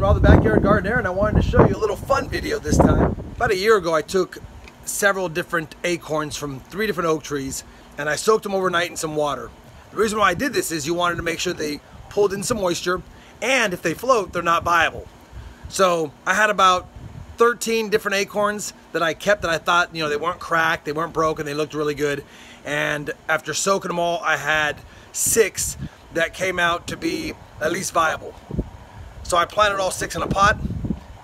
Rob, the Backyard Gardener, and I wanted to show you a little fun video this time. About a year ago, I took several different acorns from 3 different oak trees, and I soaked them overnight in some water. The reason why I did this is you wanted to make sure they pulled in some moisture, and if they float, they're not viable. So I had about 13 different acorns that I kept that I thought, you know, they weren't cracked, they weren't broken, they looked really good. And after soaking them all, I had 6 that came out to be at least viable. So I planted all 6 in a pot,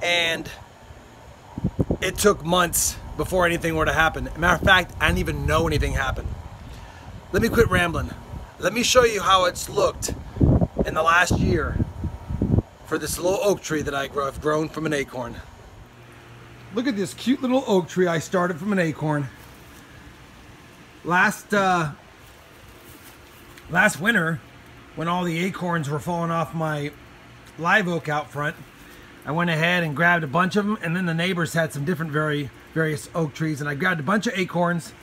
and it took months before anything were to happen. Matter of fact, I didn't even know anything happened. Let me quit rambling. Let me show you how it's looked in the last year for this little oak tree that I've grown from an acorn. Look at this cute little oak tree I started from an acorn. Last winter, when all the acorns were falling off my live oak out front, I went ahead and grabbed a bunch of them, and then the neighbors had some different various oak trees, and I grabbed a bunch of acorns,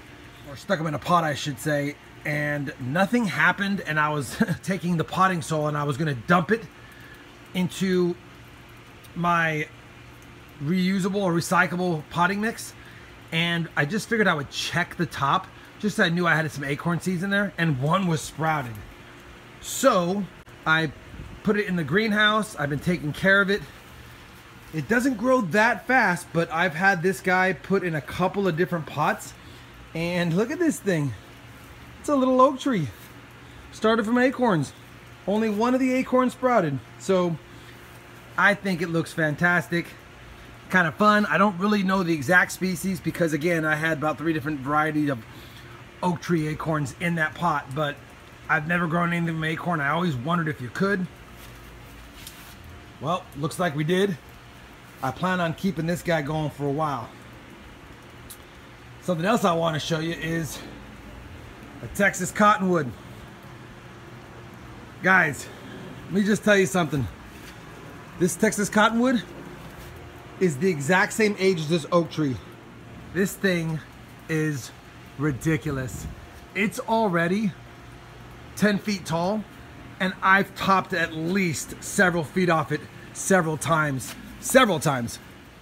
or stuck them in a pot I should say, and nothing happened. And I was taking the potting soil and I was going to dump it into my reusable or recyclable potting mix, and I just figured I would check the top just so I knew I had some acorn seeds in there, and one was sprouted. So I put it in the greenhouse. I've been taking care of it. It doesn't grow that fast, but I've had this guy put in a couple of different pots, and look at this thing. It's a little oak tree started from acorns. Only one of the acorns sprouted, so I think it looks fantastic. Kind of fun. I don't really know the exact species because, again, I had about 3 different varieties of oak tree acorns in that pot, but I've never grown anything from acorn. I always wondered if you could. Well, looks like we did. I plan on keeping this guy going for a while. Something else I want to show you is a Texas cottonwood. Guys, let me just tell you something. This Texas cottonwood is the exact same age as this oak tree. This thing is ridiculous. It's already 10 feet tall, and I've topped at least several feet off it several times.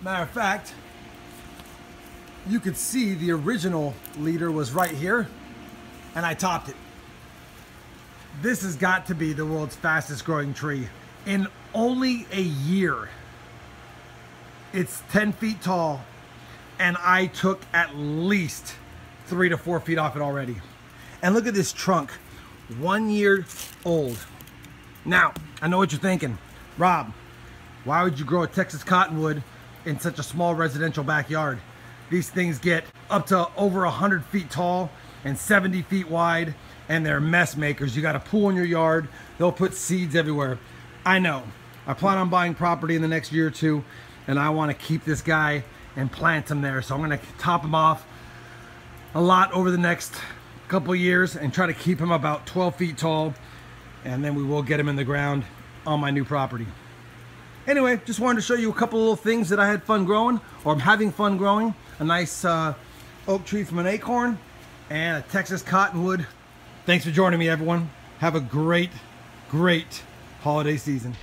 Matter of fact, you could see the original leader was right here, and I topped it. This has got to be the world's fastest growing tree. In only a year, it's 10 feet tall, and I took at least 3 to 4 feet off it already. And look at this trunk, 1 year old. Now, I know what you're thinking. Rob, why would you grow a Texas cottonwood in such a small residential backyard? These things get up to over 100 feet tall and 70 feet wide, and they're mess makers. You got a pool in your yard, they'll put seeds everywhere. I know. I plan on buying property in the next year or 2, and I want to keep this guy and plant him there. So I'm going to top him off a lot over the next couple years and try to keep him about 12 feet tall, and then we will get him in the ground on my new property. Anyway, just wanted to show you a couple little things that I had fun growing, or I'm having fun growing. A nice oak tree from an acorn and a Texas cottonwood. Thanks for joining me, everyone. Have a great holiday season.